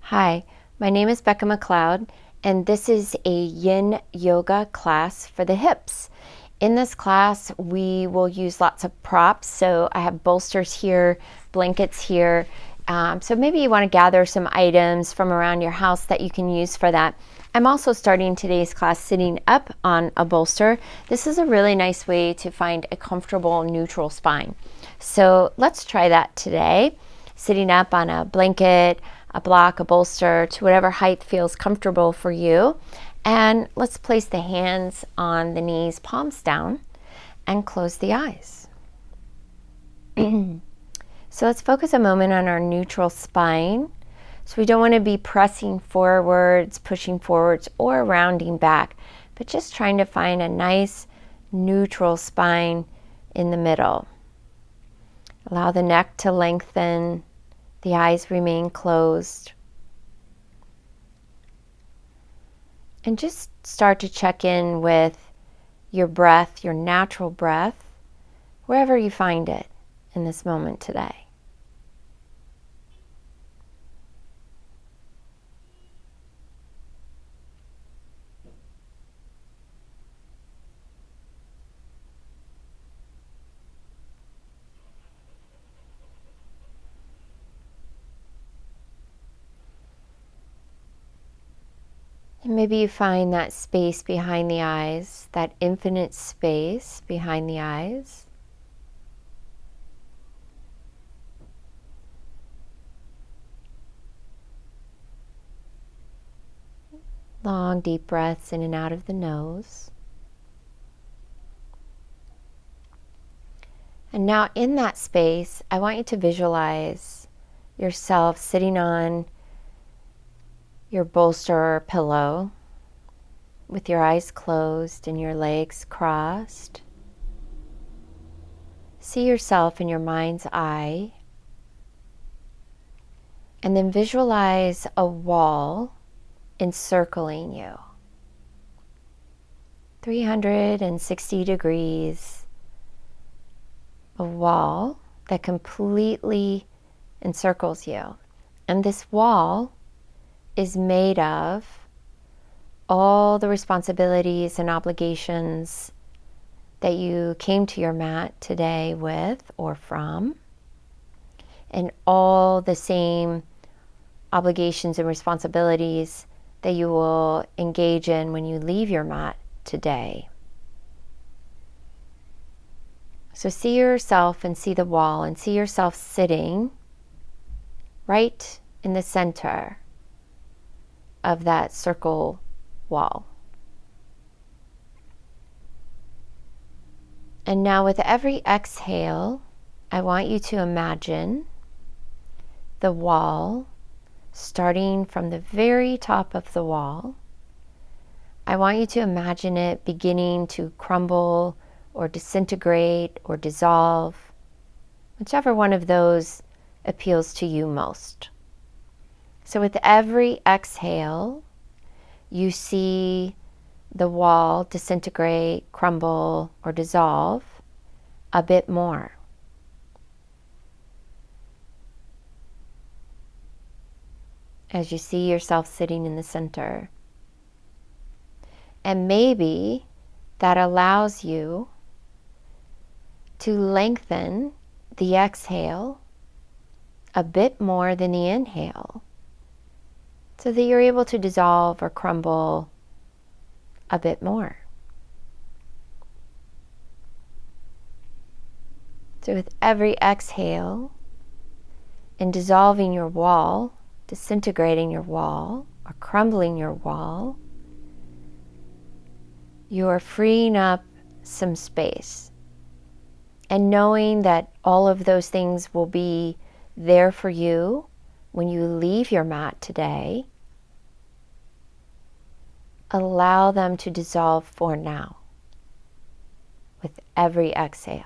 Hi, my name is Becca McLeod, and this is a Yin Yoga class for the hips. In this class, we will use lots of props. So I have bolsters here, blankets here. So maybe you want to gather some items from around your house that you can use for that. I'm also starting today's class sitting up on a bolster. This is a really nice way to find a comfortable neutral spine. So let's try that today. Sitting up on a blanket, a block, a bolster, to whatever height feels comfortable for you. And let's place the hands on the knees, palms down, and close the eyes. So let's focus a moment on our neutral spine. So we don't want to be pressing forwards, pushing forwards, or rounding back, but just trying to find a nice neutral spine in the middle. Allow the neck to lengthen, the eyes remain closed. And just start to check in with your breath, your natural breath, wherever you find it in this moment today. And maybe you find that space behind the eyes, that infinite space behind the eyes. Long, deep breaths in and out of the nose. And now in that space, I want you to visualize yourself sitting on your bolster or pillow with your eyes closed and your legs crossed. See yourself in your mind's eye, and then visualize a wall encircling you. 360 degrees, a wall that completely encircles you. And this wall is made of all the responsibilities and obligations that you came to your mat today with or from, and all the same obligations and responsibilities that you will engage in when you leave your mat today. So see yourself and see the wall and see yourself sitting right in the center of that circle wall. And now with every exhale, I want you to imagine the wall starting from the very top of the wall. I want you to imagine it beginning to crumble or disintegrate or dissolve, whichever one of those appeals to you most. So with every exhale, you see the wall disintegrate, crumble, or dissolve a bit more. As you see yourself sitting in the center. And maybe that allows you to lengthen the exhale a bit more than the inhale, so that you're able to dissolve or crumble a bit more. So with every exhale, in dissolving your wall, disintegrating your wall, or crumbling your wall, you are freeing up some space. And knowing that all of those things will be there for you when you leave your mat today, allow them to dissolve for now with every exhale.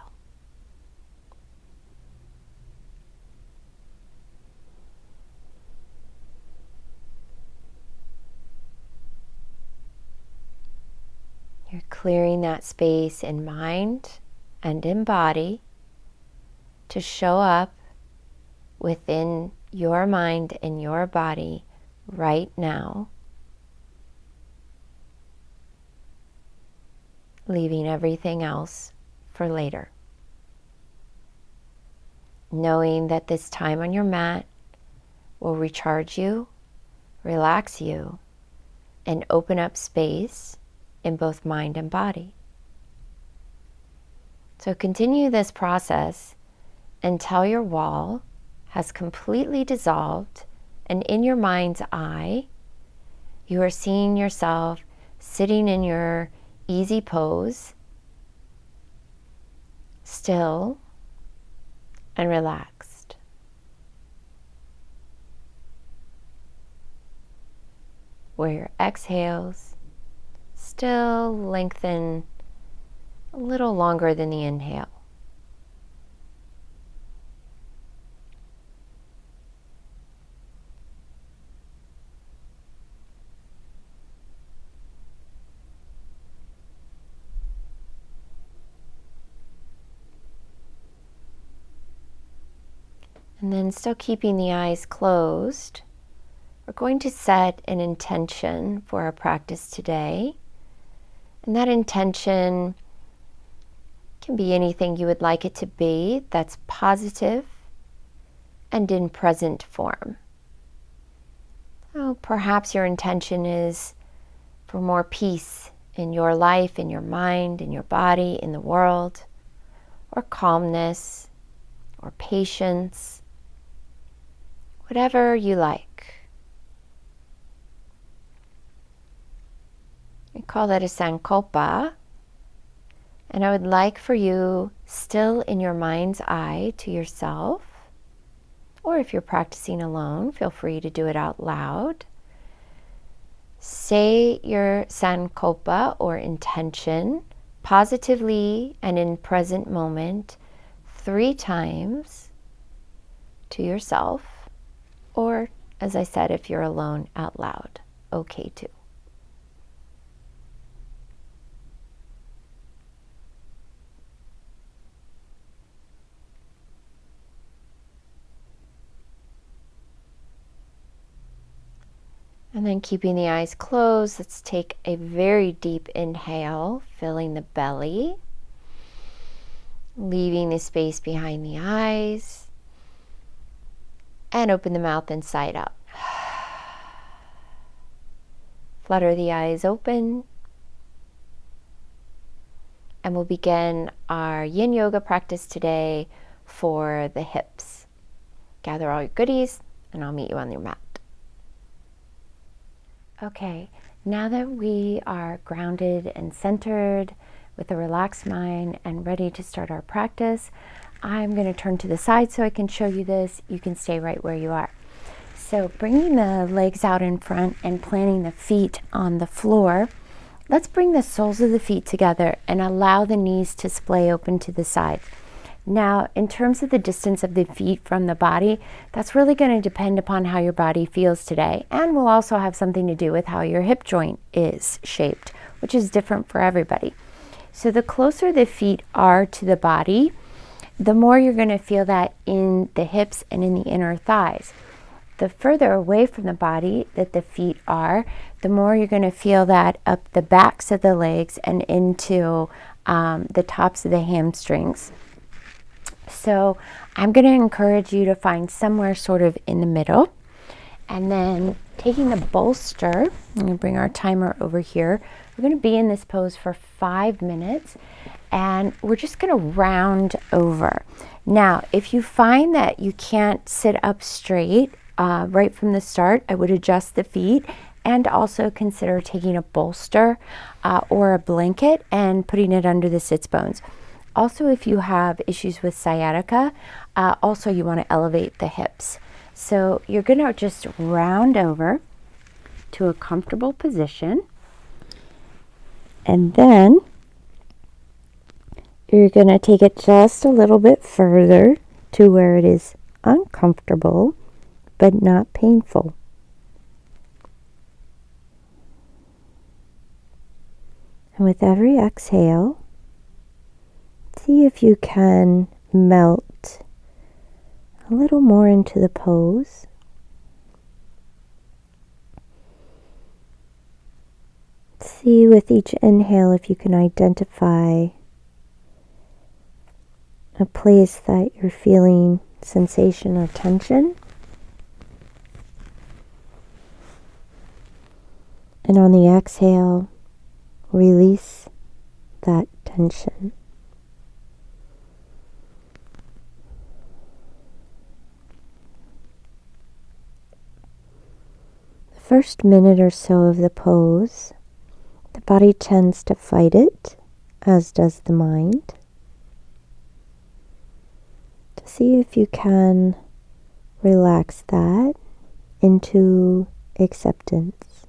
You're clearing that space in mind and in body to show up within your mind and your body right now, leaving everything else for later. Knowing that this time on your mat will recharge you, relax you, and open up space in both mind and body. So continue this process until your wall has completely dissolved, and in your mind's eye, you are seeing yourself sitting in your easy pose, still and relaxed. Where your exhales still lengthen a little longer than the inhale. And then, still keeping the eyes closed, we're going to set an intention for our practice today. And that intention can be anything you would like it to be that's positive and in present form. So perhaps your intention is for more peace in your life, in your mind, in your body, in the world, or calmness, or patience, whatever you like. We call that a sankalpa. And I would like for you, still in your mind's eye to yourself, or if you're practicing alone, feel free to do it out loud. Say your sankalpa or intention positively and in present moment 3 times to yourself, or as I said, if you're alone, out loud, okay too. And then keeping the eyes closed, let's take a very deep inhale, filling the belly, leaving the space behind the eyes, and open the mouth inside out. Flutter the eyes open, and we'll begin our Yin Yoga practice today for the hips. Gather all your goodies, and I'll meet you on your mat. Okay, now that we are grounded and centered with a relaxed mind and ready to start our practice, I'm going to turn to the side so I can show you this. You can stay right where you are. So bringing the legs out in front and planting the feet on the floor, let's bring the soles of the feet together and allow the knees to splay open to the side. Now, in terms of the distance of the feet from the body, that's really going to depend upon how your body feels today, and will also have something to do with how your hip joint is shaped, which is different for everybody. So the closer the feet are to the body, the more you're going to feel that in the hips and in the inner thighs. The further away from the body that the feet are, the more you're going to feel that up the backs of the legs and into the tops of the hamstrings. So I'm going to encourage you to find somewhere sort of in the middle, and then taking the bolster, I'm going to bring our timer over here. We're going to be in this pose for 5 minutes, and we're just going to round over. Now, if you find that you can't sit up straight right from the start, I would adjust the feet and also consider taking a bolster or a blanket and putting it under the sits bones. Also, if you have issues with sciatica, also you want to elevate the hips. So you're going to just round over to a comfortable position, and then you're going to take it just a little bit further to where it is uncomfortable but not painful. And with every exhale, see if you can melt a little more into the pose. See with each inhale if you can identify a place that you're feeling sensation or tension. And on the exhale, release that tension. The first minute or so of the pose, the body tends to fight it, as does the mind. To see if you can relax that into acceptance.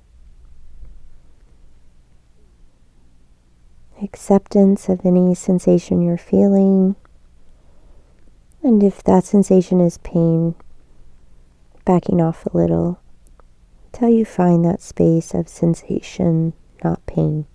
Acceptance of any sensation you're feeling. And if that sensation is pain, backing off a little till you find that space of sensation, not pain.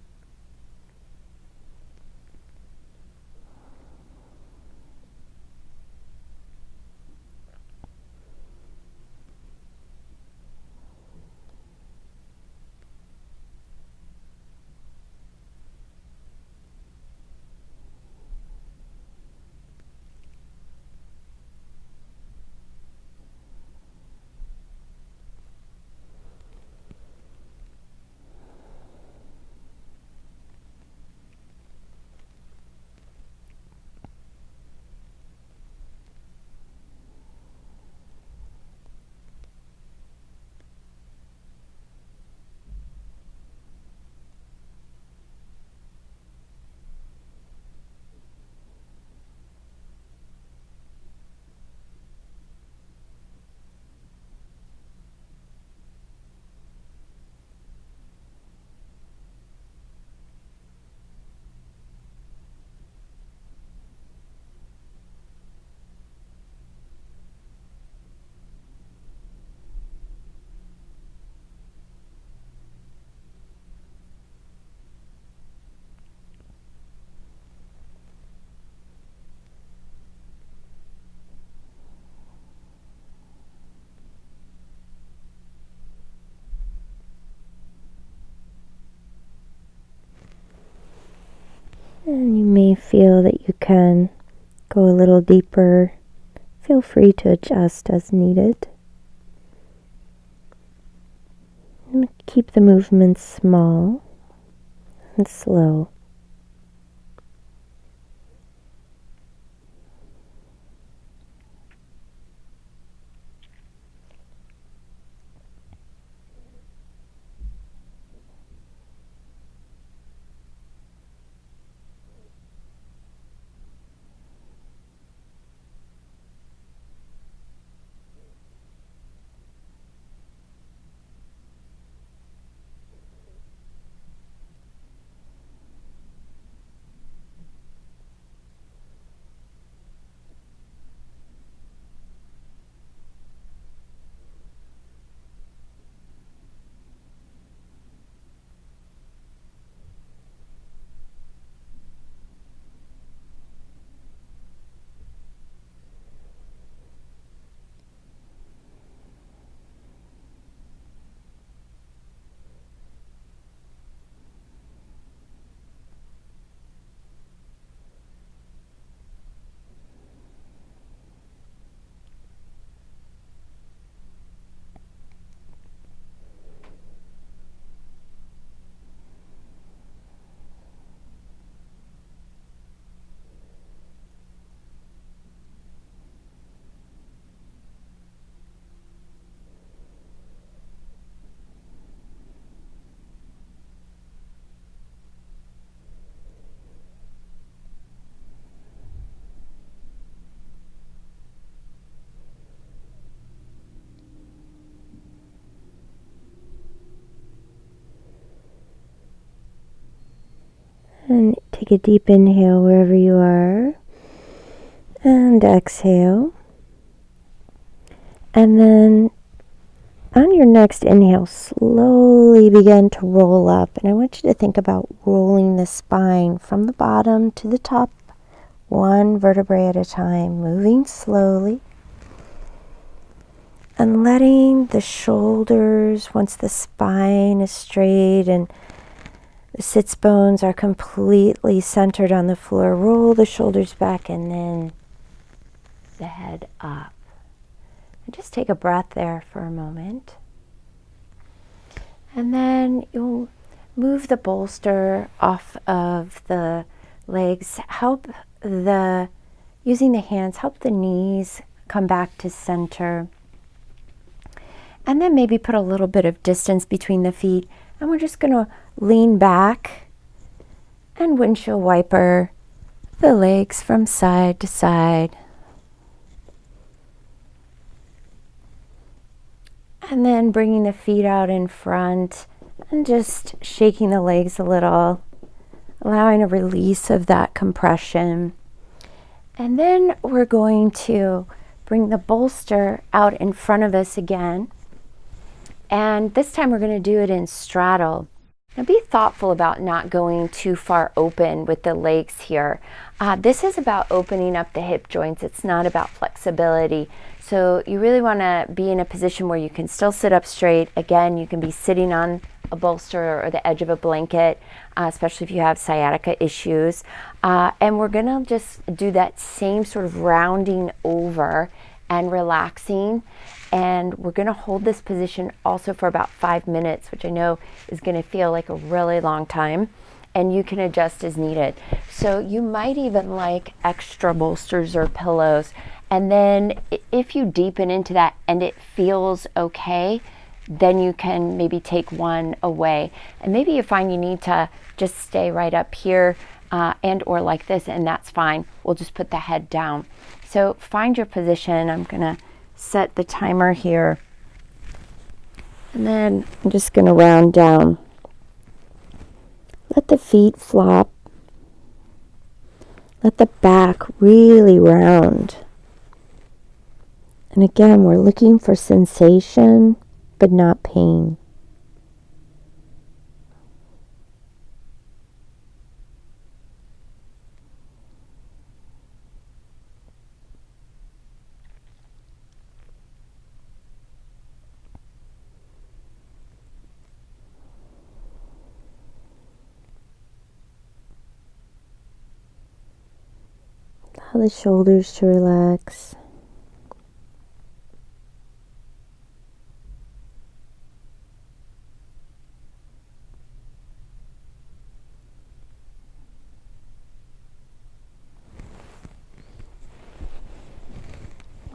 And you may feel that you can go a little deeper. Feel free to adjust as needed. And keep the movements small and slow. And take a deep inhale wherever you are. And exhale. And then on your next inhale, slowly begin to roll up. And I want you to think about rolling the spine from the bottom to the top, one vertebrae at a time, moving slowly. And letting the shoulders, once the spine is straight and The sits bones are completely centered on the floor. Roll the shoulders back and then the head up. And just take a breath there for a moment. And then you'll move the bolster off of the legs. Using the hands, help the knees come back to center. And then maybe put a little bit of distance between the feet. And we're just going to lean back and windshield wiper the legs from side to side. And then bringing the feet out in front and just shaking the legs a little, allowing a release of that compression. And then we're going to bring the bolster out in front of us again. And this time we're going to do it in straddle. Now be thoughtful about not going too far open with the legs here. This is about opening up the hip joints. It's not about flexibility. So you really want to be in a position where you can still sit up straight. Again, you can be sitting on a bolster or the edge of a blanket, especially if you have sciatica issues. And we're going to just do that same sort of rounding over and relaxing. And we're going to hold this position also for about 5 minutes, which I know is going to feel like a really long time. And you can adjust as needed. So you might even like extra bolsters or pillows. And then if you deepen into that and it feels okay, then you can maybe take one away. And maybe you find you need to just stay right up here and or like this, and that's fine. We'll just put the head down. So find your position. I'm going to set the timer here. And then I'm just going to round down. Let the feet flop. Let the back really round. And again, we're looking for sensation, but not pain. Allow the shoulders to relax.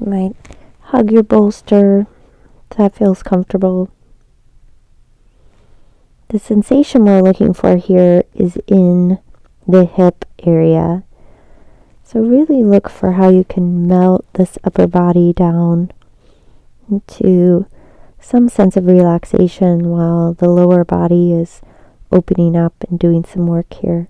You might hug your bolster if that feels comfortable. The sensation we're looking for here is in the hip area. So really look for how you can melt this upper body down into some sense of relaxation while the lower body is opening up and doing some work here.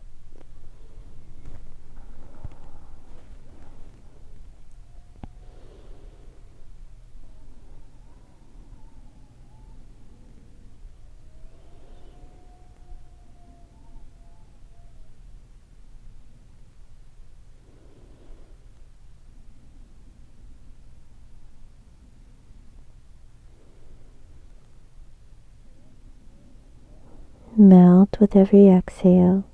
Melt with every exhale.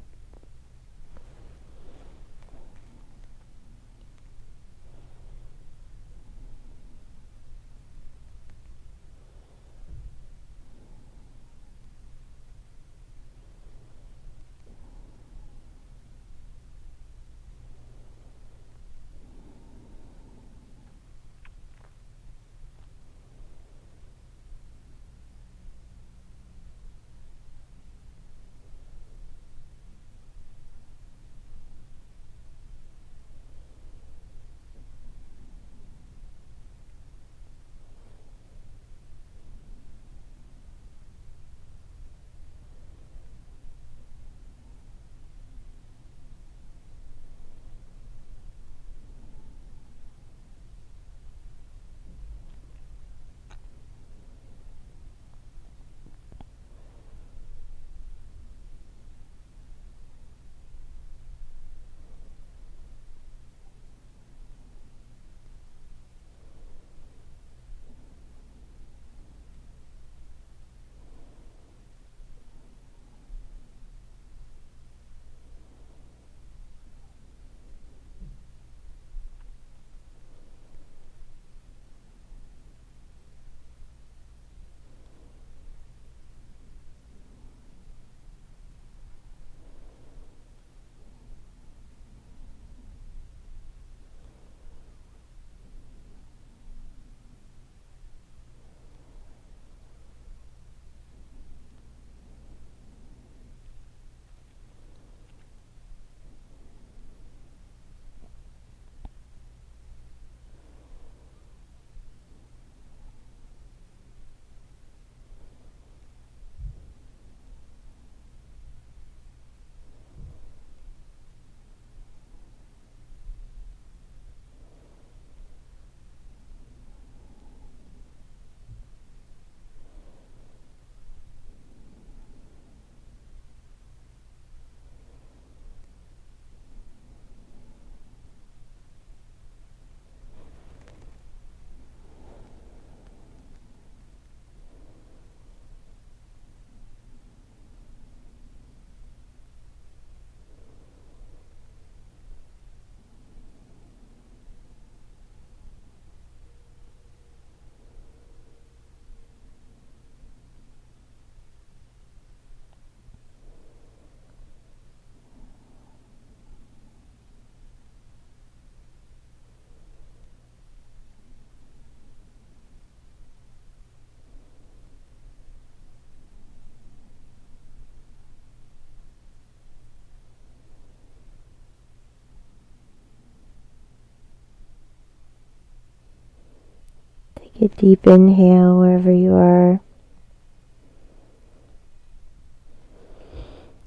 Take a deep inhale wherever you are.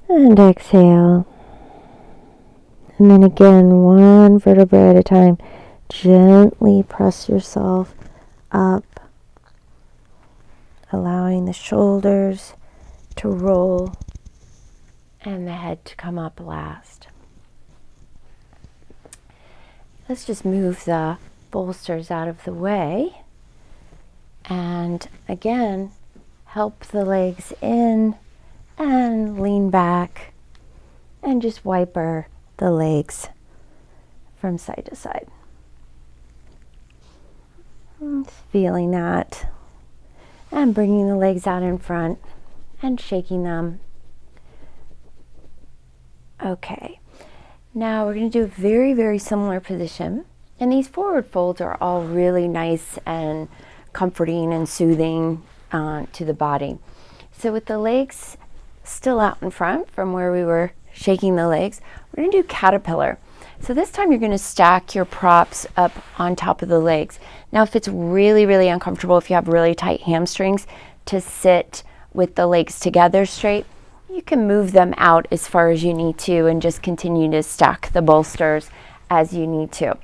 And exhale. And then again, one vertebra at a time. Gently press yourself up, allowing the shoulders to roll and the head to come up last. Let's just move the bolsters out of the way. And again, help the legs in and lean back and just wiper the legs from side to side. Just feeling that and bringing the legs out in front and shaking them. Okay, now we're going to do a very, very similar position. And these forward folds are all really nice and comforting and soothing to the body. So with the legs still out in front from where we were shaking the legs, we're going to do caterpillar. So this time you're going to stack your props up on top of the legs. Now if it's really, really uncomfortable, if you have really tight hamstrings to sit with the legs together straight, you can move them out as far as you need to and just continue to stack the bolsters as you need to.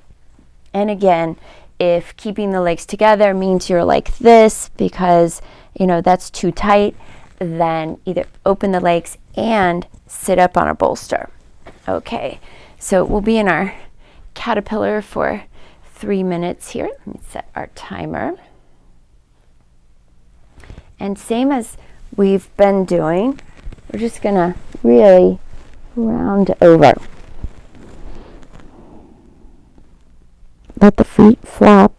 And again, if keeping the legs together means you're like this because, that's too tight, then either open the legs and sit up on a bolster. Okay, so we'll be in our caterpillar for 3 minutes here. Let me set our timer. And same as we've been doing, we're just gonna really round over. Let the feet flop.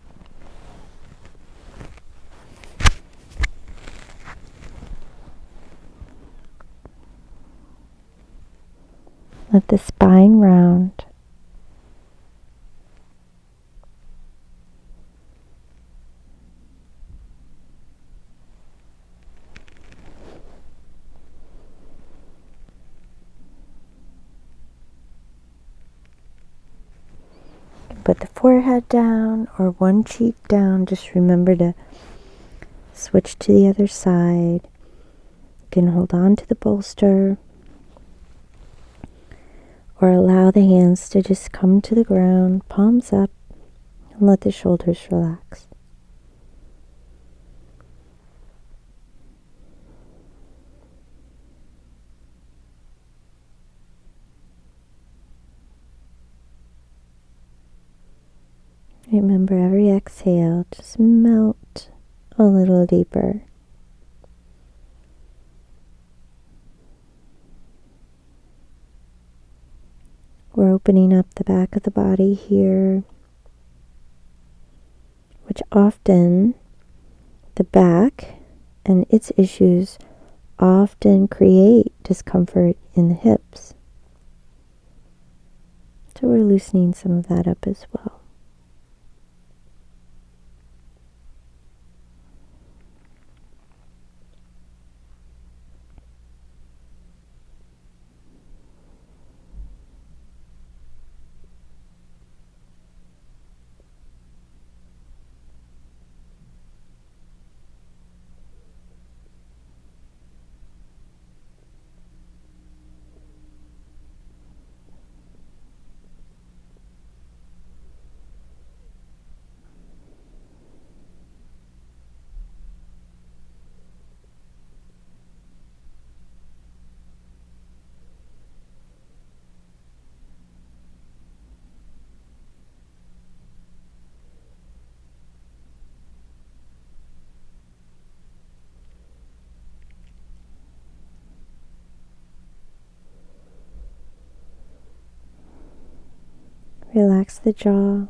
Let the spine round. Put the forehead down or one cheek down. Just remember to switch to the other side. You can hold on to the bolster or allow the hands to just come to the ground, palms up, and let the shoulders relax. Remember, every exhale, just melt a little deeper. We're opening up the back of the body here, which often the back and its issues often create discomfort in the hips. So we're loosening some of that up as well. Relax the jaw.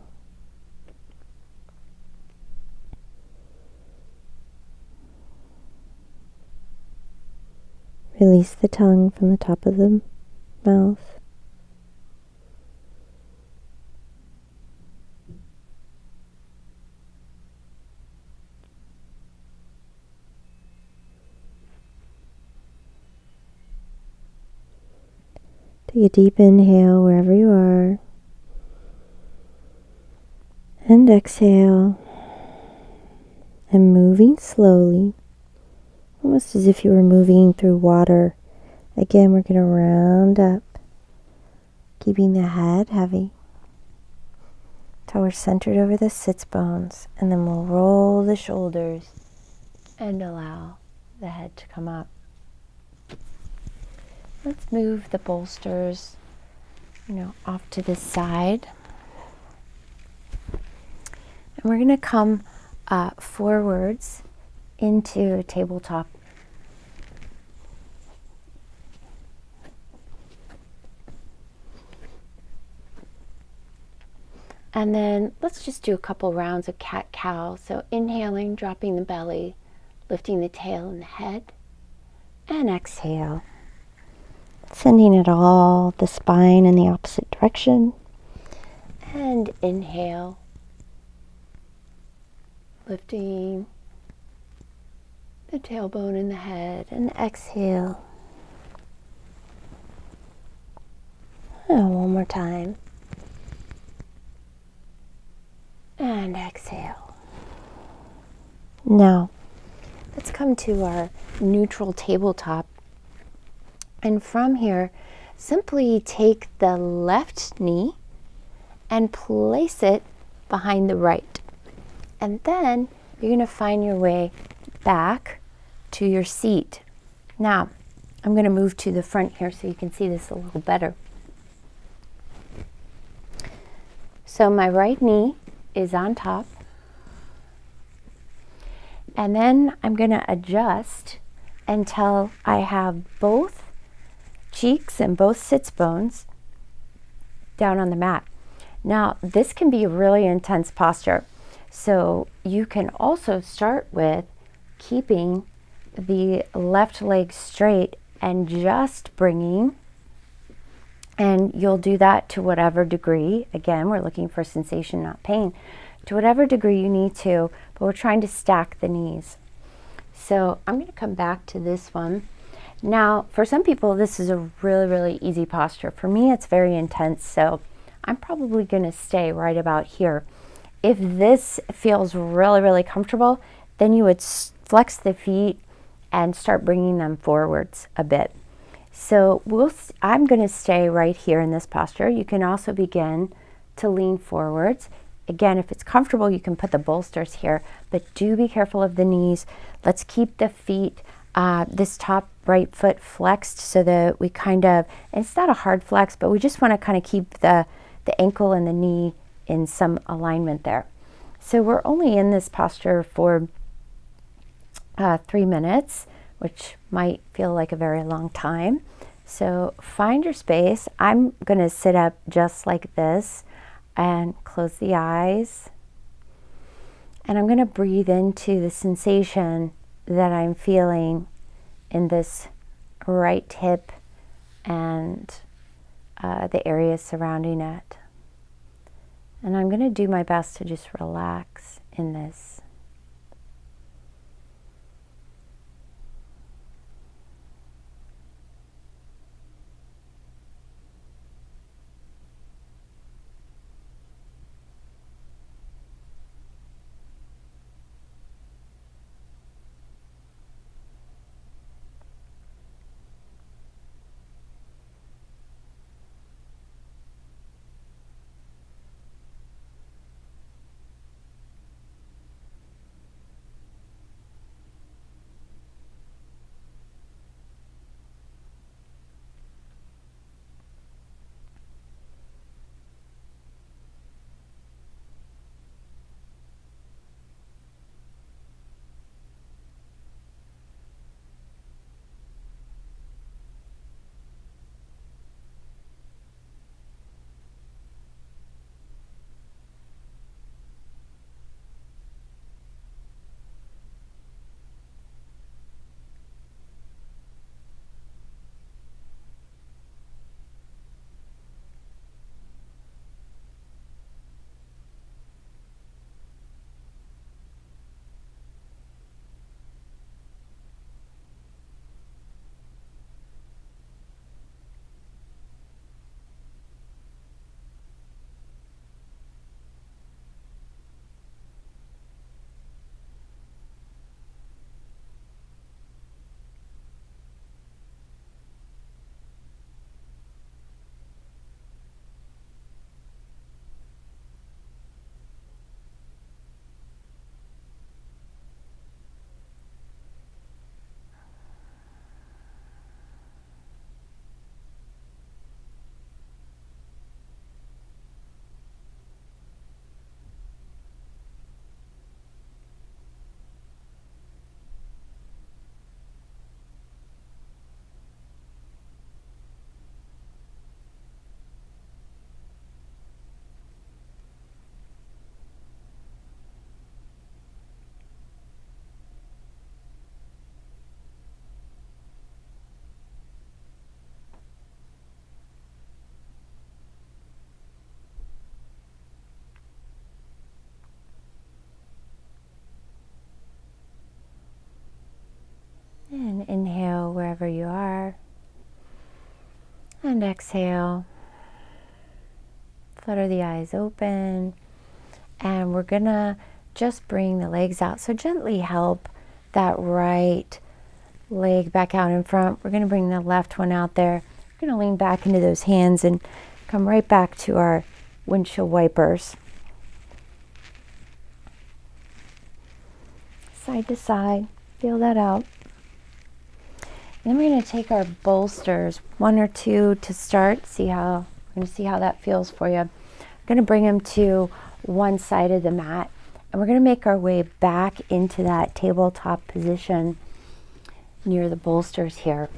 Release the tongue from the top of the mouth. Take a deep inhale wherever you are. And exhale. and moving slowly, almost as if you were moving through water. Again, we're going to round up, keeping the head heavy till we're centered over the sits bones, and then we'll roll the shoulders and allow the head to come up. Let's move the bolsters, off to the side. And we're going to come forwards into a tabletop. And then let's just do a couple rounds of cat-cow. So inhaling, dropping the belly, lifting the tail and the head, and exhale, sending it all the spine in the opposite direction. And inhale, lifting the tailbone and the head, and exhale. And one more time. And exhale. Now, let's come to our neutral tabletop. And from here, simply take the left knee and place it behind the right. And then you're going to find your way back to your seat. Now, I'm going to move to the front here so you can see this a little better. So my right knee is on top. And then I'm going to adjust until I have both cheeks and both sits bones down on the mat. Now, this can be a really intense posture. So you can also start with keeping the left leg straight and just bringing, and you'll do that to whatever degree. Again, we're looking for sensation, not pain. To whatever degree you need to, but we're trying to stack the knees. So I'm going to come back to this one. Now, for some people, this is a really, really easy posture. For me, it's very intense, so I'm probably going to stay right about here. If this feels really, really comfortable, then you would flex the feet and start bringing them forwards a bit. So I'm going to stay right here in this posture. You can also begin to lean forwards. Again, if it's comfortable, you can put the bolsters here, but do be careful of the knees. Let's keep the feet, this top right foot flexed so that we it's not a hard flex, but we just want to kind of keep the ankle and the knee in some alignment there. So we're only in this posture for 3 minutes, which might feel like a very long time. So find your space. I'm going to sit up just like this and close the eyes. And I'm going to breathe into the sensation that I'm feeling in this right hip and the areas surrounding it. And I'm going to do my best to just relax in this. you are. And exhale. Flutter the eyes open. And we're gonna just bring the legs out. So gently help that right leg back out in front. We're gonna bring the left one out there. We're gonna lean back into those hands and come right back to our windshield wipers. Side to side, feel that out. Then we're going to take our bolsters, 1 or 2 to start. We're going to see how that feels for you. We're going to bring them to one side of the mat, and we're going to make our way back into that tabletop position near the bolsters here.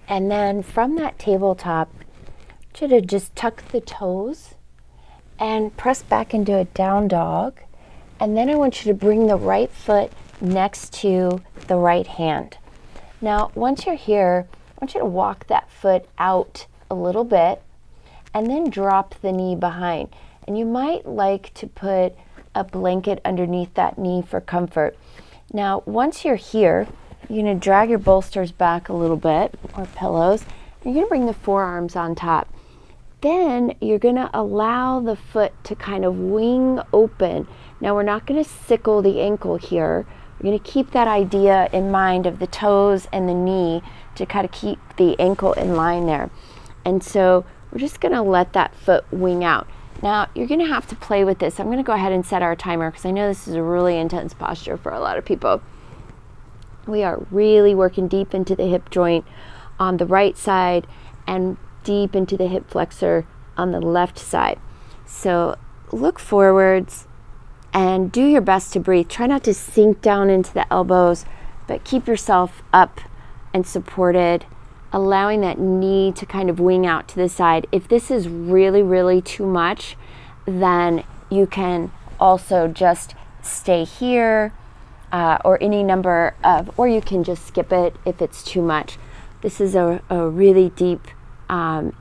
And then from that tabletop, I want you to just tuck the toes and press back into a down dog. And then I want you to bring the right foot next to the right hand. Now, once you're here, I want you to walk that foot out a little bit and then drop the knee behind. And you might like to put a blanket underneath that knee for comfort. Now, once you're here, you're going to drag your bolsters back a little bit, or pillows. You're going to bring the forearms on top. Then you're going to allow the foot to kind of wing open. Now, we're not going to sickle the ankle here. We're going to keep that idea in mind of the toes and the knee to kind of keep the ankle in line there. And so we're just going to let that foot wing out. Now, you're going to have to play with this. I'm going to go ahead and set our timer because I know this is a really intense posture for a lot of people. We are really working deep into the hip joint on the right side and deep into the hip flexor on the left side. So look forwards and do your best to breathe. Try not to sink down into the elbows, but keep yourself up and supported, allowing that knee to kind of wing out to the side. If this is really, really too much, then you can also just stay here or any number of, or you can just skip it if it's too much. This is a really deep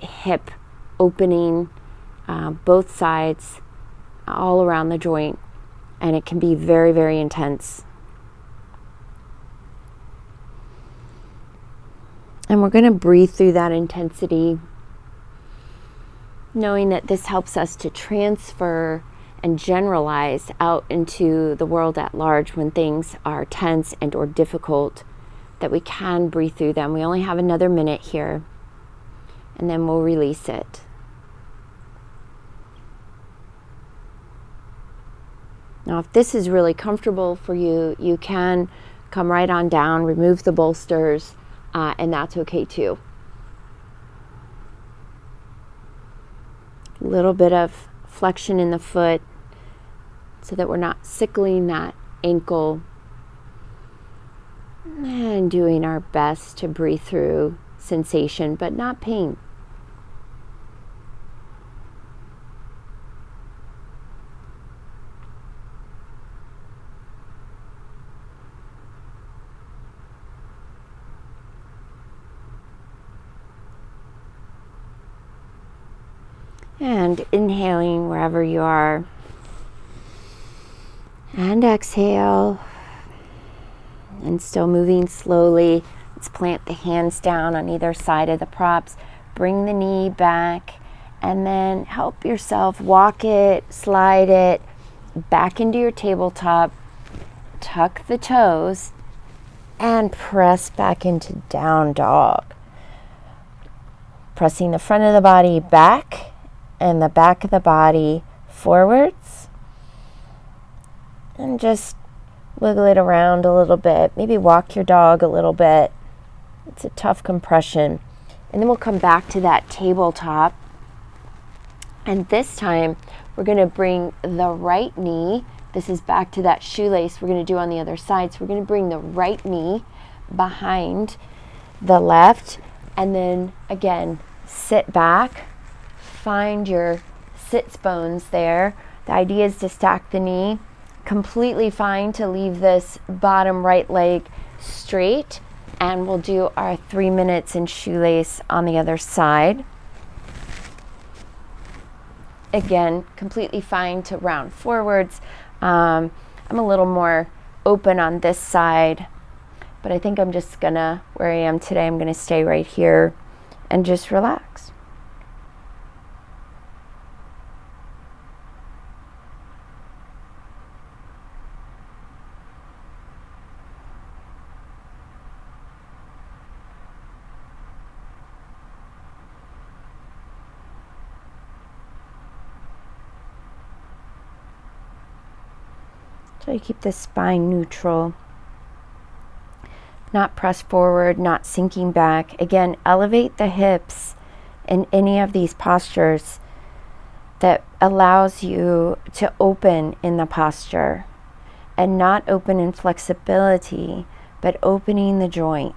hip opening, both sides, all around the joint, and it can be very, very intense. And we're going to breathe through that intensity, knowing that this helps us to transfer and generalize out into the world at large when things are tense and or difficult, that we can breathe through them. We only have another minute here, and then we'll release it. Now, if this is really comfortable for you, you can come right on down, remove the bolsters, and that's okay too. A little bit of flexion in the foot so that we're not sickling that ankle, and doing our best to breathe through sensation, but not pain. And inhaling wherever you are. And exhale. And still moving slowly. Let's plant the hands down on either side of the props. Bring the knee back. And then help yourself walk it, slide it back into your tabletop. Tuck the toes. And press back into down dog. Pressing the front of the body back and the back of the body forwards. And just wiggle it around a little bit. Maybe walk your dog a little bit. It's a tough compression. And then we'll come back to that tabletop. And this time, we're going to bring the right knee. This is back to that shoelace we're going to do on the other side. So we're going to bring the right knee behind the left. And then, again, sit back. Find your sits bones there. The idea is to stack the knee. Completely fine to leave this bottom right leg straight, and we'll do our 3 minutes in shoelace on the other side. Again, completely fine to round forwards. I'm a little more open on this side But I think I'm just gonna, where I am today, I'm gonna stay right here and just relax. So you keep the spine neutral. Not press forward, not sinking back. Again, elevate the hips in any of these postures that allows you to open in the posture, and not open in flexibility, but opening the joint.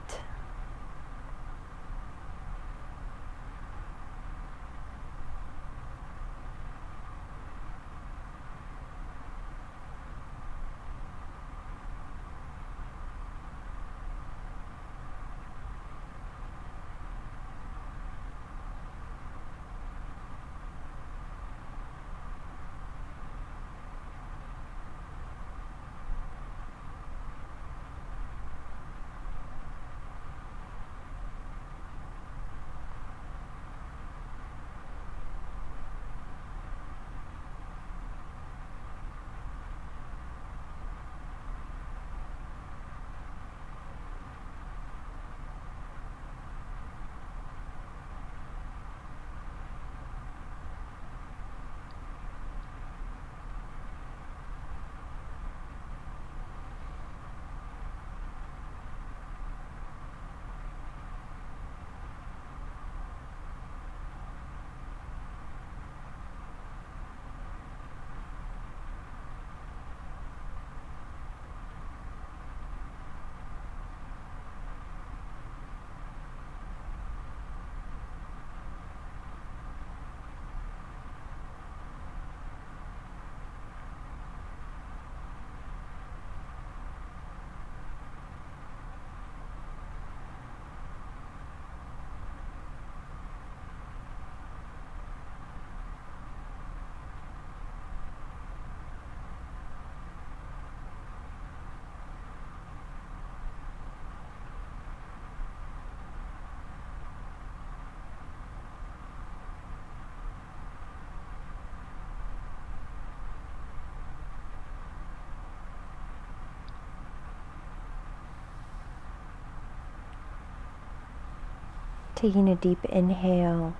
Taking a deep inhale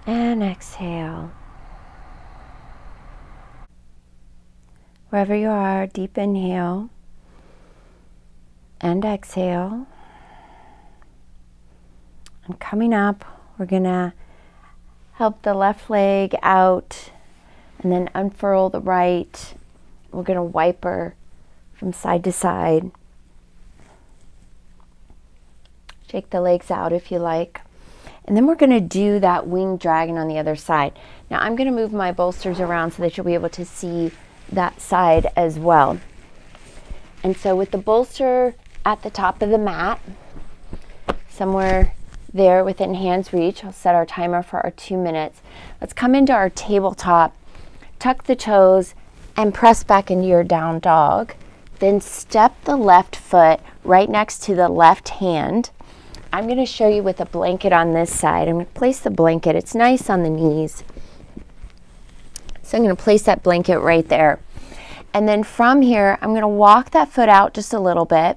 and exhale. Wherever you are, deep inhale and exhale. And coming up, we're gonna help the left leg out and then unfurl the right. We're gonna wiper from side to side. Shake the legs out if you like. And then we're gonna do that winged dragon on the other side. Now I'm gonna move my bolsters around so that you'll be able to see that side as well. And so with the bolster at the top of the mat, somewhere there within hand's reach, I'll set our timer for our 2 minutes. Let's come into our tabletop, tuck the toes, and press back into your down dog. Then step the left foot right next to the left hand. I'm going to show you with a blanket on this side. I'm going to place the blanket. It's nice on the knees. So I'm going to place that blanket right there. And then from here, I'm going to walk that foot out just a little bit.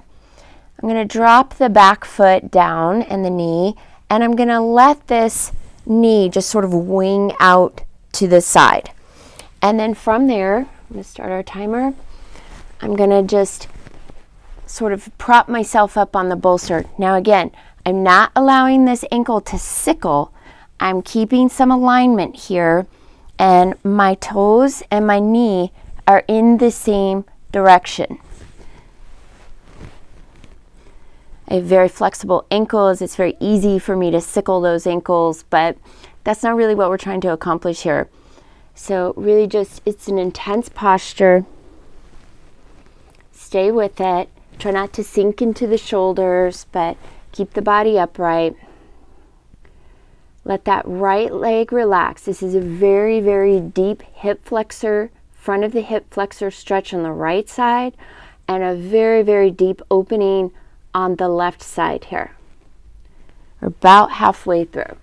I'm going to drop the back foot down and the knee, and I'm going to let this knee just sort of wing out to the side. And then from there, I'm going to start our timer. I'm going to just sort of prop myself up on the bolster. Now again, I'm not allowing this ankle to sickle. I'm keeping some alignment here, and my toes and my knee are in the same direction. I have very flexible ankles. It's very easy for me to sickle those ankles, but that's not really what we're trying to accomplish here. So really just, it's an intense posture. Stay with it. Try not to sink into the shoulders, but keep the body upright. Let that right leg relax. This is a very, very deep hip flexor, front of the hip flexor stretch on the right side, and a very, very deep opening on the left side here. We're about halfway through.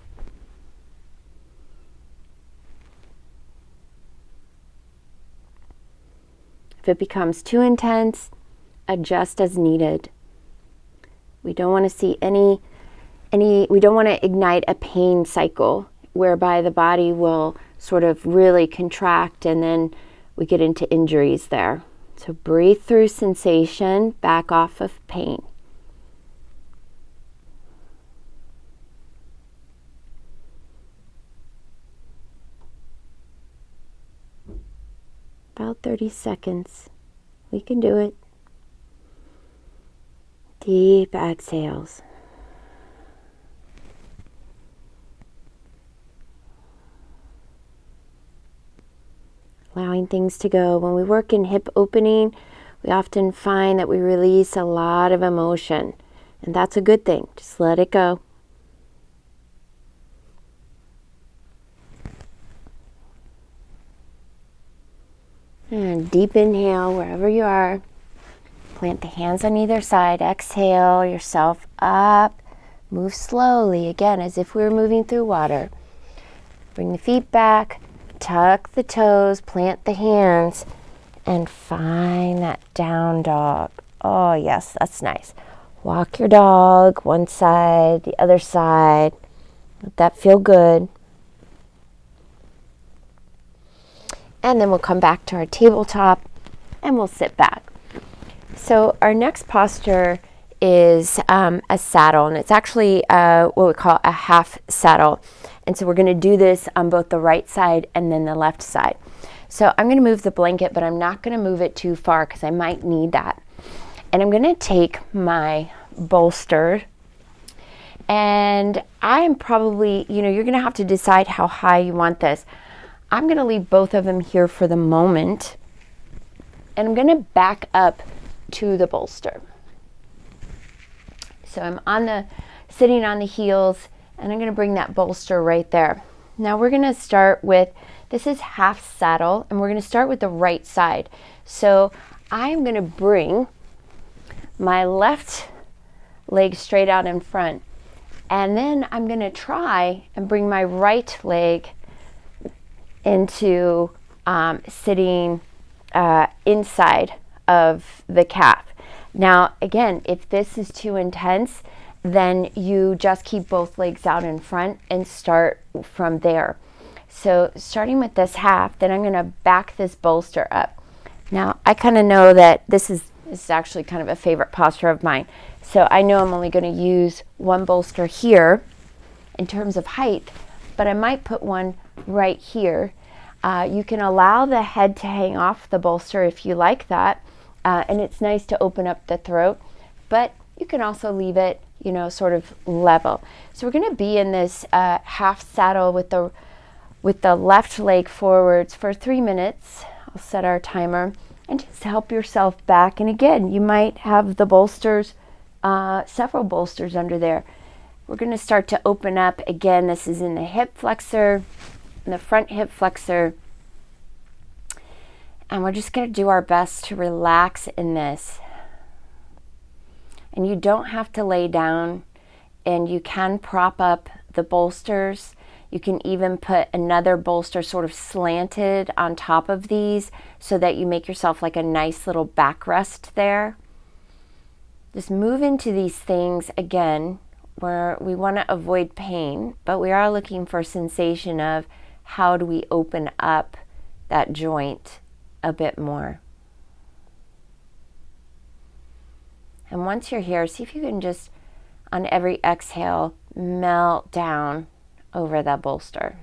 If it becomes too intense, adjust as needed. We don't want to see we don't want to ignite a pain cycle whereby the body will sort of really contract and then we get into injuries there. So breathe through sensation, back off of pain. About 30 seconds. We can do it. Deep exhales. Allowing things to go. When we work in hip opening, we often find that we release a lot of emotion, and that's a good thing. Just let it go. And deep inhale wherever you are. Plant the hands on either side. Exhale yourself up. Move slowly, again, as if we were moving through water. Bring the feet back. Tuck the toes. Plant the hands. And find that down dog. Oh, yes, that's nice. Walk your dog one side, the other side. Let that feel good. And then we'll come back to our tabletop and we'll sit back. So our next posture is a saddle, and it's actually what we call a half saddle. And so we're going to do this on both the right side and then the left side. So I'm going to move the blanket, but I'm not going to move it too far because I might need that. And I'm going to take my bolster, and I'm probably, you're going to have to decide how high you want this. I'm going to leave both of them here for the moment, and I'm going to back up to the bolster. So I'm sitting on the heels, and I'm going to bring that bolster right there. Now we're going to start with, this is half saddle, and we're going to start with the right side. So I'm going to bring my left leg straight out in front, and then I'm going to try and bring my right leg into sitting inside of the calf. Now, again, if this is too intense, then you just keep both legs out in front and start from there. So starting with this half, then I'm going to back this bolster up. Now, I kind of know that this is actually kind of a favorite posture of mine. So I know I'm only going to use one bolster here in terms of height, but I might put one right here. You can allow the head to hang off the bolster if you like that, and it's nice to open up the throat, but you can also leave it, sort of level. So we're going to be in this half saddle with the left leg forwards for 3 minutes. I'll set our timer, and just help yourself back. And again, you might have the bolsters, several bolsters under there. We're going to start to open up. Again, this is in the hip flexor, in the front hip flexor. And we're just going to do our best to relax in this. And you don't have to lay down, and you can prop up the bolsters. You can even put another bolster sort of slanted on top of these so that you make yourself like a nice little backrest there. Just move into these things again where we want to avoid pain, but we are looking for sensation of how do we open up that joint a bit more. And once you're here, see if you can just, on every exhale, melt down over that bolster.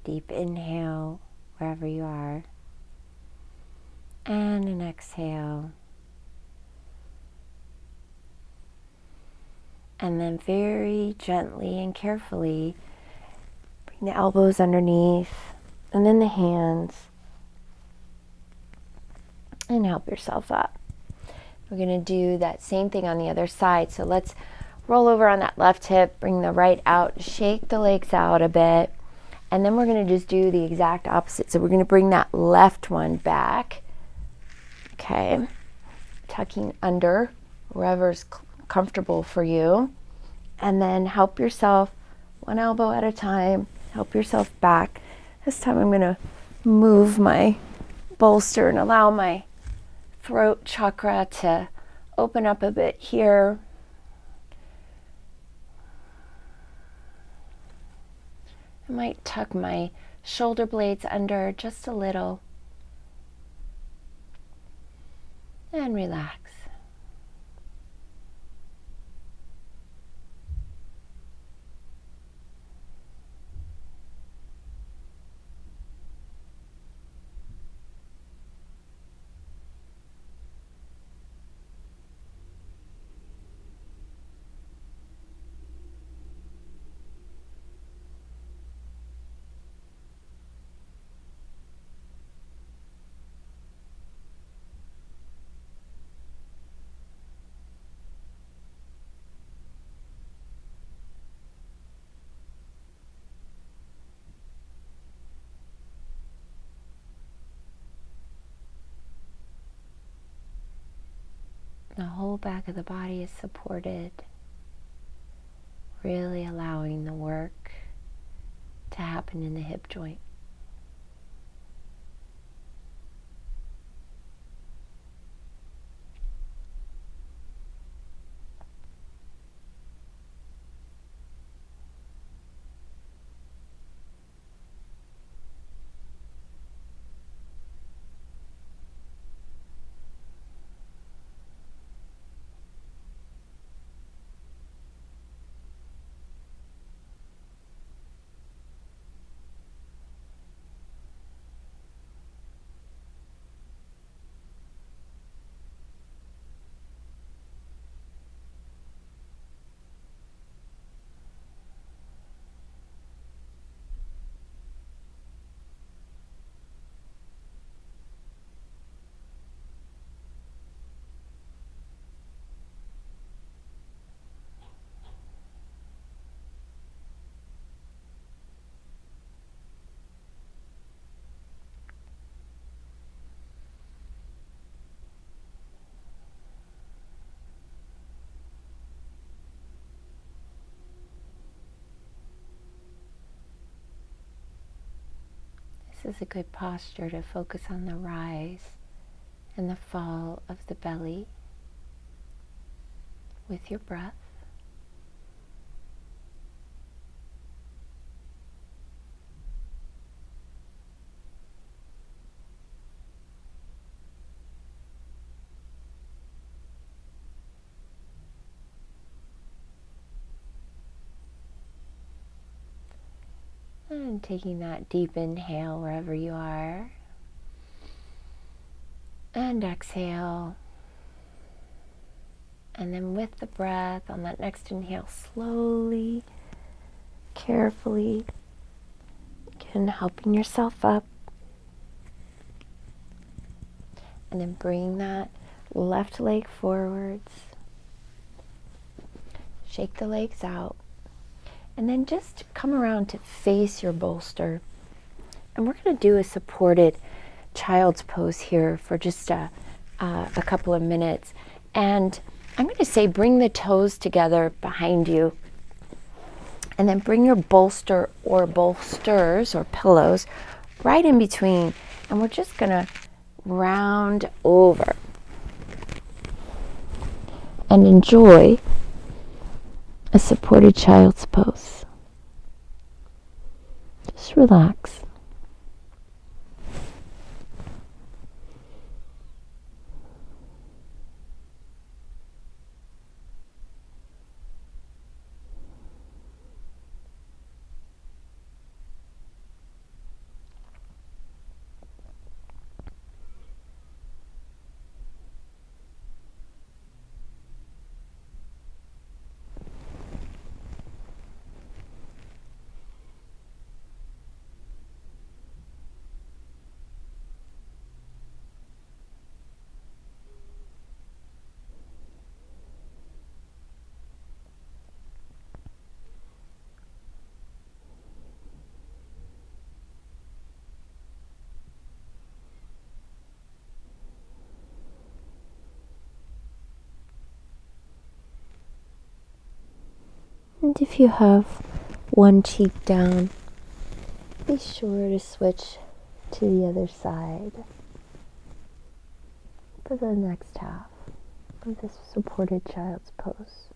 deep inhale wherever you are, and an exhale. And then very gently and carefully bring the elbows underneath and then the hands, and help yourself up. We're going to do that same thing on the other side. So let's roll over on that left hip, bring the right out, shake the legs out a bit, and then we're going to just do the exact opposite. So we're going to bring that left one back. Okay, tucking under wherever's comfortable for you, and then help yourself one elbow at a time. Help yourself back. This time I'm going to move my bolster and allow my throat chakra to open up a bit here. I might tuck my shoulder blades under just a little and relax. The whole back of the body is supported, really allowing the work to happen in the hip joint. This is a good posture to focus on the rise and the fall of the belly with your breath. And taking that deep inhale wherever you are. And exhale. And then with the breath on that next inhale, slowly, carefully, again helping yourself up. And then bring that left leg forwards. Shake the legs out. And then just come around to face your bolster. And we're going to do a supported child's pose here for just a couple of minutes. And I'm going to say bring the toes together behind you. And then bring your bolster or bolsters or pillows right in between. And we're just going to round over. And enjoy a supported child's pose. Just relax. And if you have one cheek down, be sure to switch to the other side for the next half of this supported child's pose.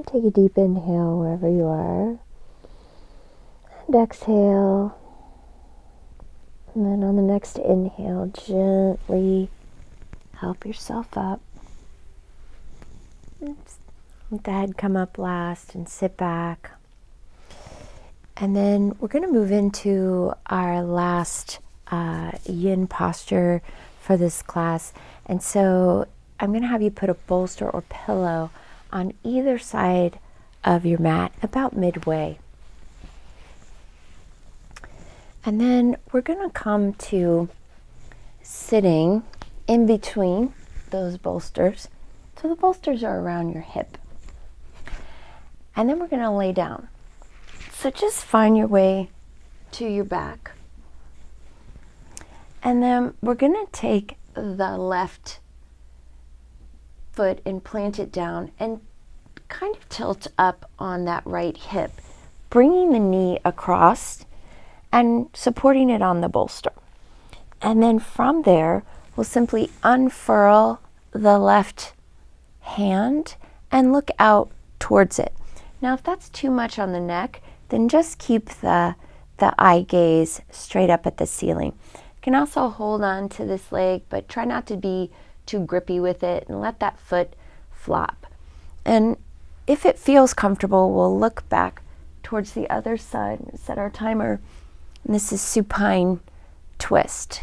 Take a deep inhale wherever you are, and exhale. And then on the next inhale, gently help yourself up. Let the head come up last and sit back. And then we're going to move into our last yin posture for this class. And so I'm going to have you put a bolster or pillow on either side of your mat, about midway. And then we're going to come to sitting in between those bolsters. So the bolsters are around your hip. And then we're going to lay down. So just find your way to your back. And then we're going to take the left foot and plant it down and kind of tilt up on that right hip, bringing the knee across and supporting it on the bolster. And then from there, we'll simply unfurl the left hand and look out towards it. Now, if that's too much on the neck, then just keep the eye gaze straight up at the ceiling. You can also hold on to this leg, but try not to be too grippy with it and let that foot flop. And if it feels comfortable, we'll look back towards the other side and set our timer. And this is supine twist.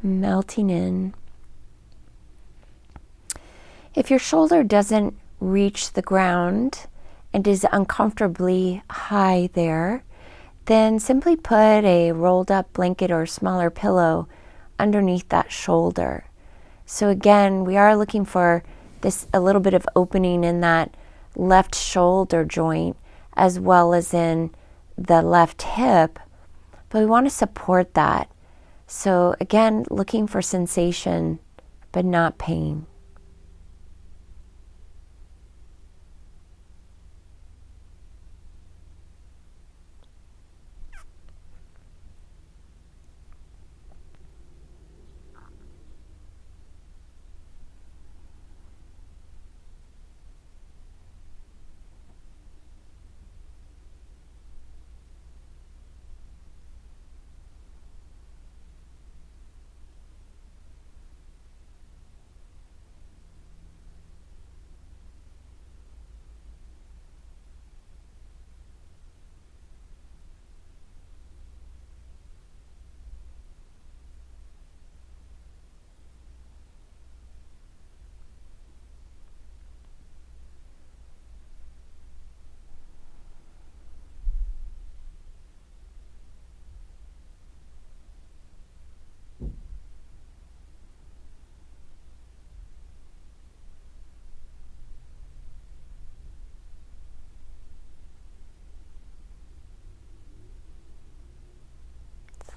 Melting in. If your shoulder doesn't reach the ground and is uncomfortably high there, then simply put a rolled up blanket or smaller pillow underneath that shoulder. So again, we are looking for this a little bit of opening in that left shoulder joint as well as in the left hip, but we want to support that. So again, looking for sensation, but not pain.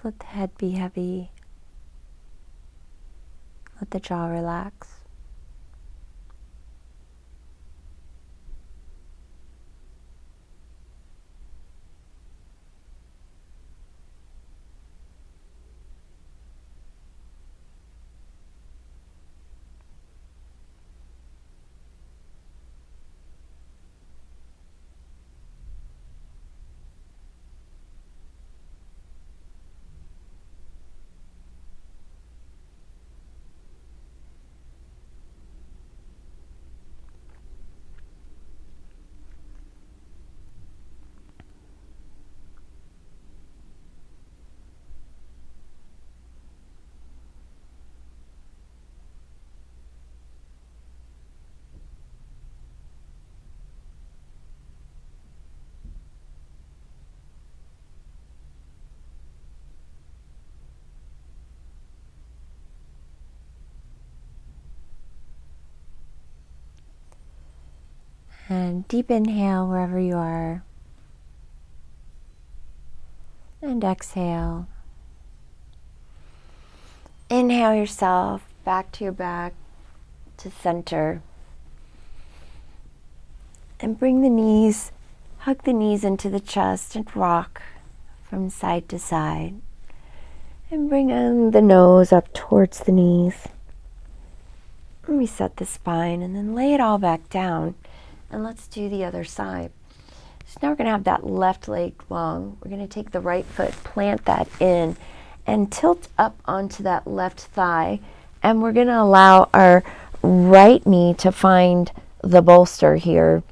Let the head be heavy. Let the jaw relax. And deep inhale wherever you are. And exhale. Inhale yourself back to your back, to center. And bring the knees, hug the knees into the chest and rock from side to side. And bring in the nose up towards the knees. And reset the spine and then lay it all back down. And let's do the other side. So now we're going to have that left leg long. We're going to take the right foot, plant that in, and tilt up onto that left thigh. And we're going to allow our right knee to find the bolster here.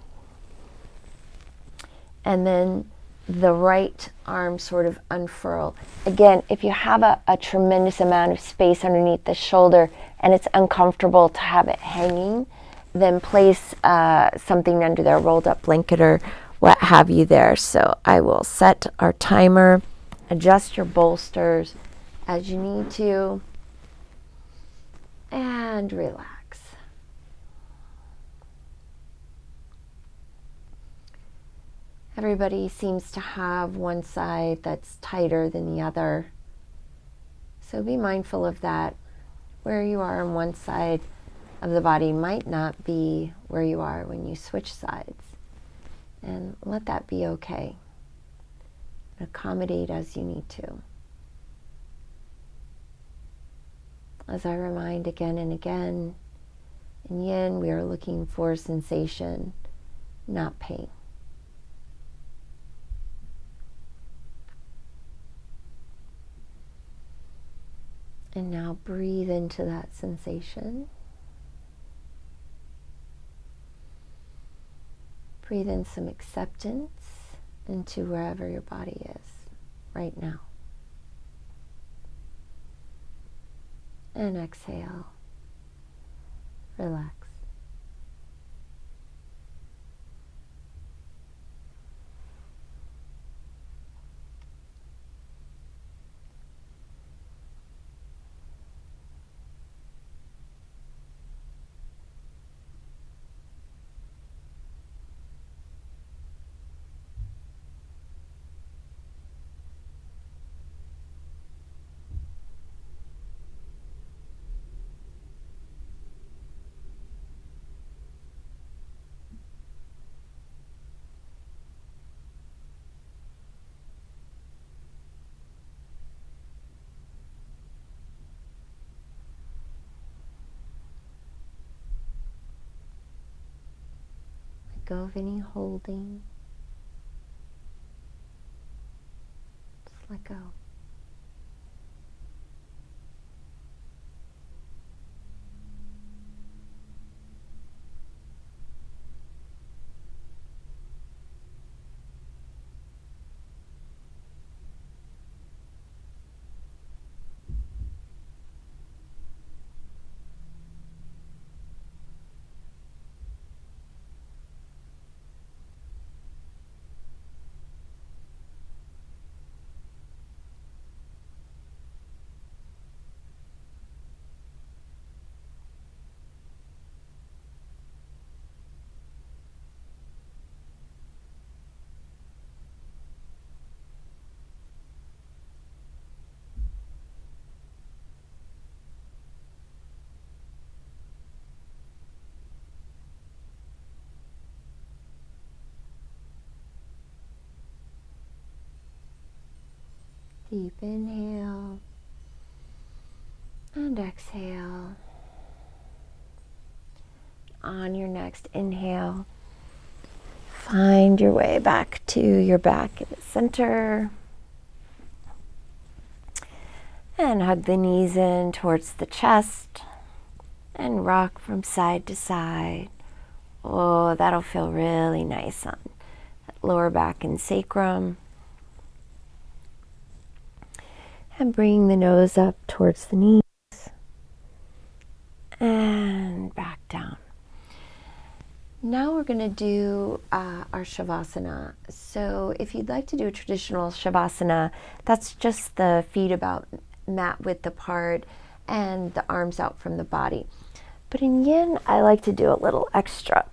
And then the right arm sort of unfurl. Again, if you have a tremendous amount of space underneath the shoulder and it's uncomfortable to have it hanging, then place something under there, rolled up blanket or what have you there. So I will set our timer, adjust your bolsters as you need to, and relax. Everybody seems to have one side that's tighter than the other. So be mindful of that. Where you are on one side of the body might not be where you are when you switch sides. And let that be okay. Accommodate as you need to. As I remind again and again, in Yin we are looking for sensation, not pain. And now breathe into that sensation. Breathe in some acceptance into wherever your body is right now. And exhale. Relax. Let go of any holding. Just let go. Deep inhale and exhale. On your next inhale, find your way back to your back in the center. And hug the knees in towards the chest and rock from side to side. Oh, that'll feel really nice on that lower back and sacrum. And bring the nose up towards the knees and back down. Now we're going to do our Shavasana. So if you'd like to do a traditional Shavasana, that's just the feet about mat width apart and the arms out from the body. But in Yin, I like to do a little extra.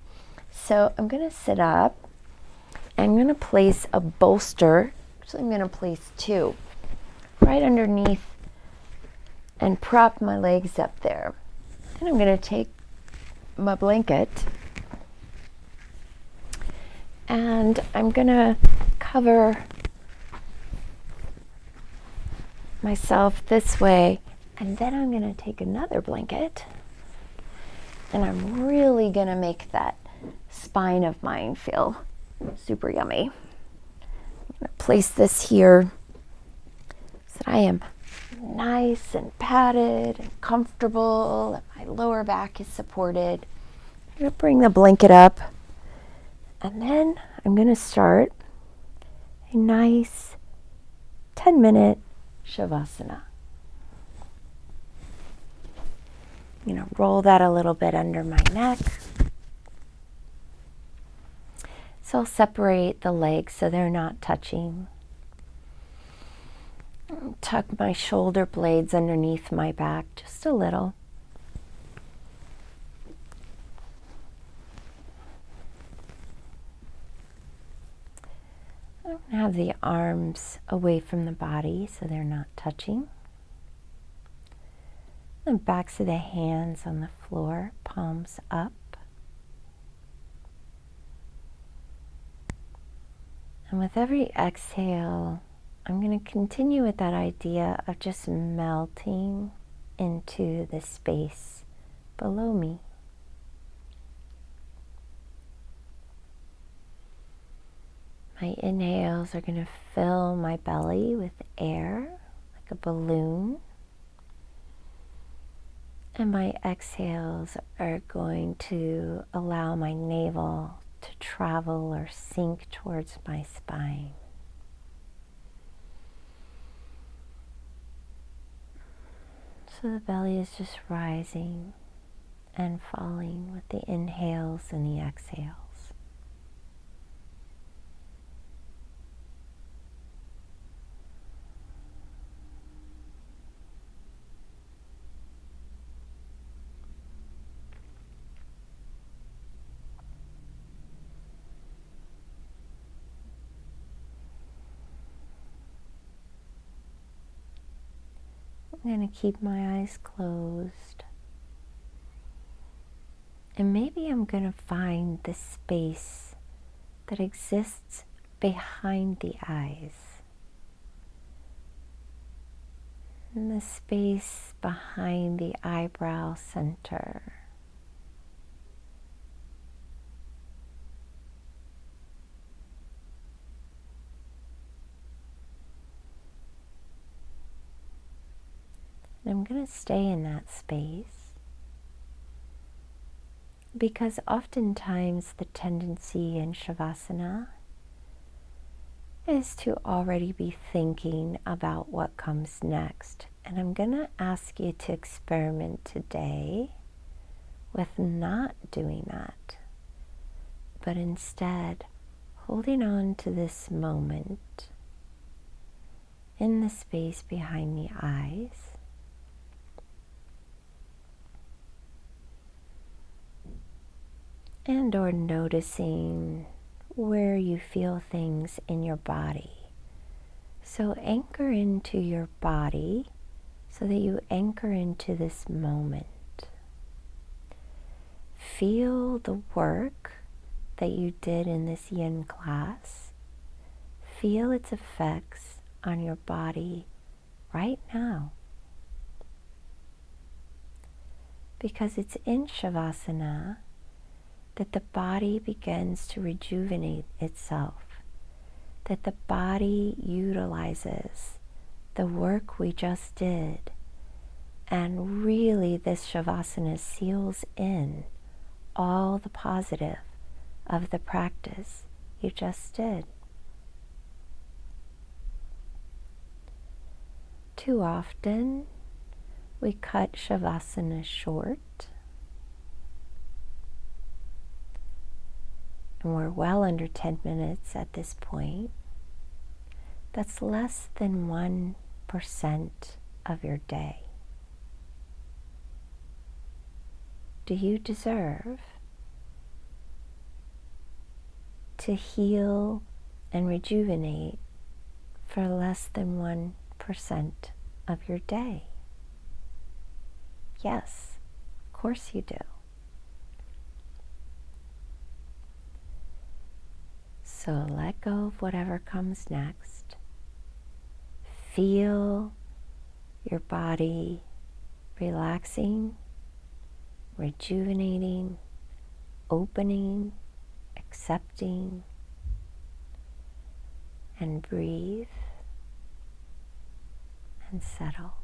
So I'm going to sit up. I'm going to place a bolster. Actually, I'm going to place two right underneath and prop my legs up there. And I'm going to take my blanket and I'm going to cover myself this way. And then I'm going to take another blanket and I'm really going to make that spine of mine feel super yummy. I'm going to place this here so that I am nice and padded and comfortable and my lower back is supported. I'm going to bring the blanket up and then I'm going to start a nice 10-minute Shavasana. I'm going to roll that a little bit under my neck. So I'll separate the legs so they're not touching. Tuck my shoulder blades underneath my back just a little. I'm going to have the arms away from the body so they're not touching. The backs of the hands on the floor, palms up. And with every exhale, I'm going to continue with that idea of just melting into the space below me. My inhales are going to fill my belly with air like a balloon. And my exhales are going to allow my navel to travel or sink towards my spine. So the belly is just rising and falling with the inhales and the exhales. I'm going to keep my eyes closed. And maybe I'm going to find the space that exists behind the eyes. And the space behind the eyebrow center. And I'm going to stay in that space because oftentimes the tendency in Shavasana is to already be thinking about what comes next. And I'm going to ask you to experiment today with not doing that, but instead holding on to this moment in the space behind the eyes. And or noticing where you feel things in your body. So anchor into your body so that you anchor into this moment. Feel the work that you did in this Yin class. Feel its effects on your body right now. Because it's in Shavasana that the body begins to rejuvenate itself, that the body utilizes the work we just did, and really this Shavasana seals in all the positive of the practice you just did. Too often we cut Shavasana short, and we're well under 10 minutes at this point. That's less than 1% of your day. Do you deserve to heal and rejuvenate for less than 1% of your day? Yes, of course you do. So let go of whatever comes next. Feel your body relaxing, rejuvenating, opening, accepting, and breathe and settle.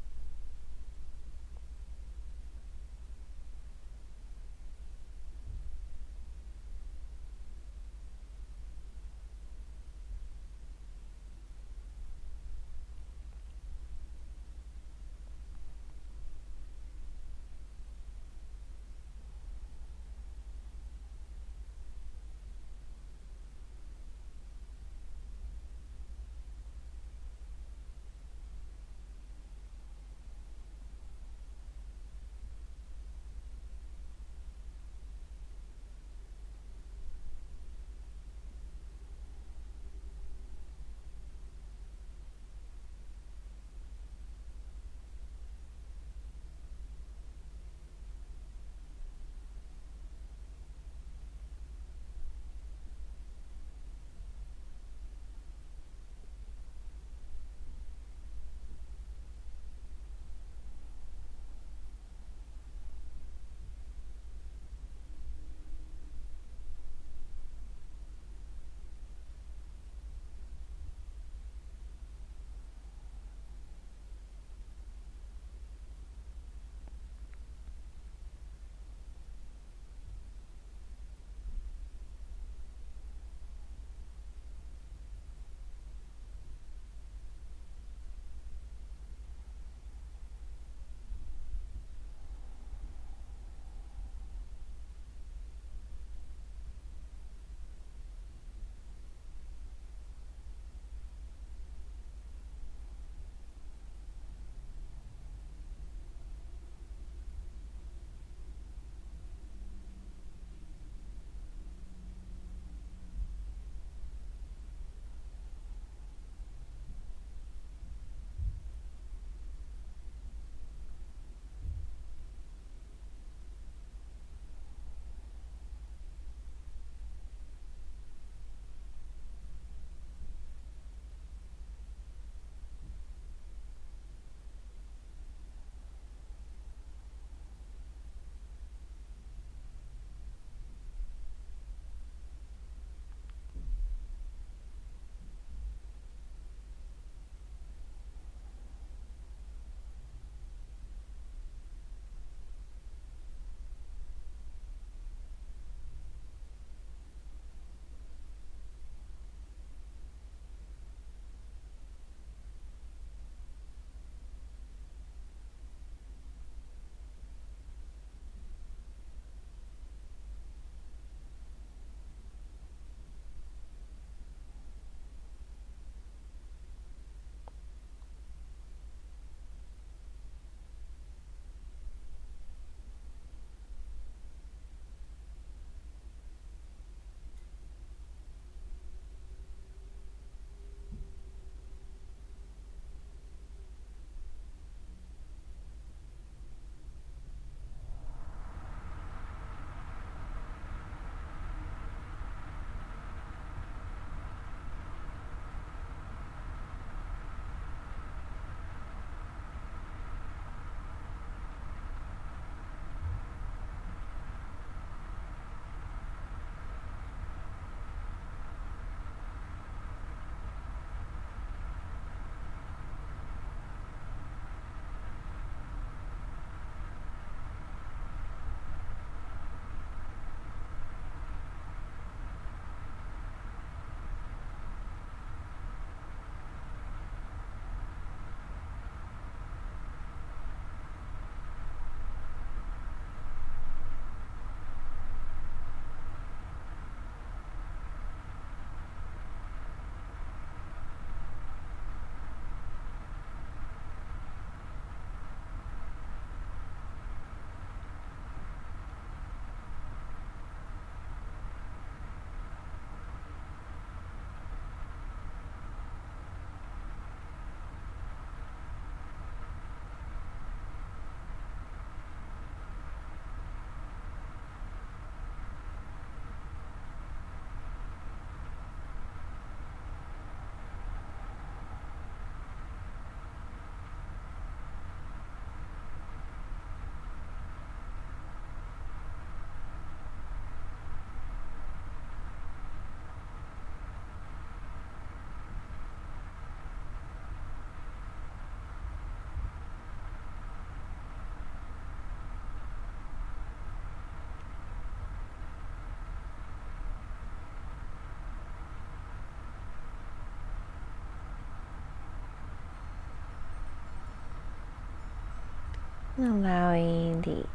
Allowing the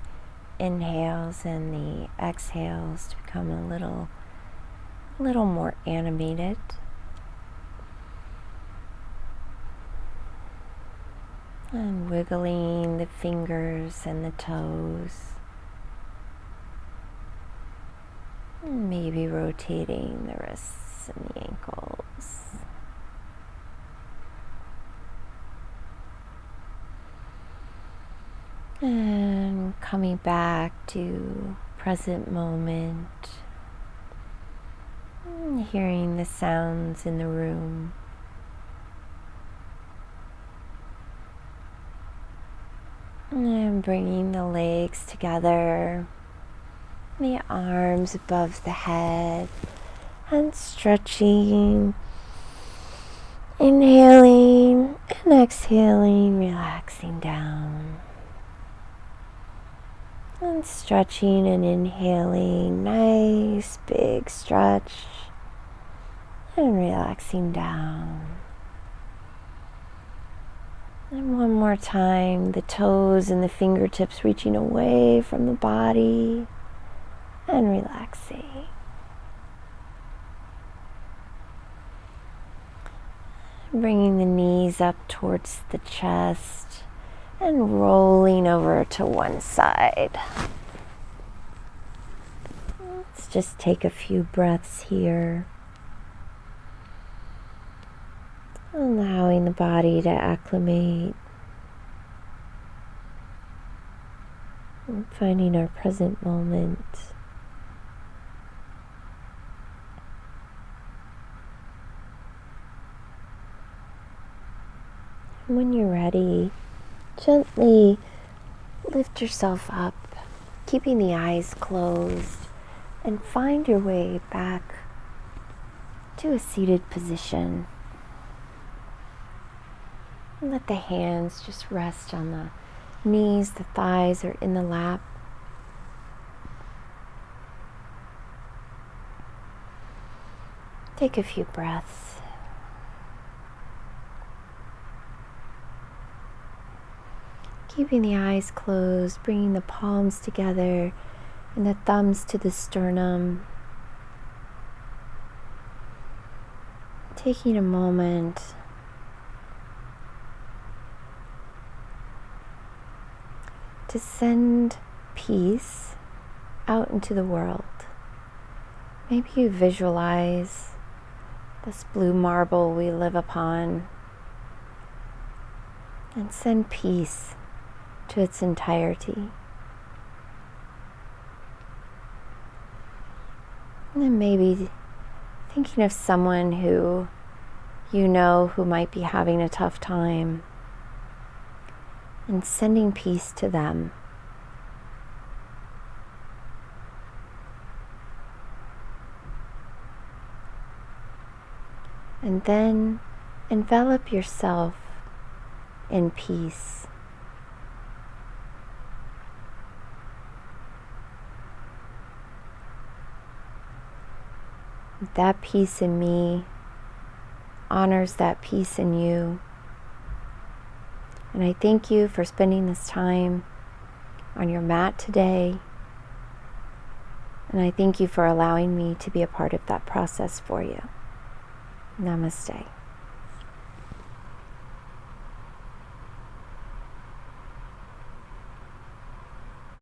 inhales and the exhales to become a little more animated. And wiggling the fingers and the toes. And maybe rotating the wrists and the ankles. And coming back to present moment. And hearing the sounds in the room. And bringing the legs together, the arms above the head, and stretching, inhaling and exhaling, relaxing down. And stretching and inhaling, nice big stretch, and relaxing down. And one more time, the toes and the fingertips reaching away from the body and relaxing. Bringing the knees up towards the chest and rolling over to one side. Let's just take a few breaths here. Allowing the body to acclimate. And finding our present moment. And when you're ready, gently lift yourself up, keeping the eyes closed, and find your way back to a seated position. And let the hands just rest on the knees, the thighs, or in the lap. Take a few breaths. Keeping the eyes closed, bringing the palms together and the thumbs to the sternum. Taking a moment to send peace out into the world. Maybe you visualize this blue marble we live upon and send peace to its entirety. And then maybe thinking of someone who you know who might be having a tough time and sending peace to them. And then envelop yourself in peace. That peace in me honors that peace in you. And I thank you for spending this time on your mat today. And I thank you for allowing me to be a part of that process for you. Namaste.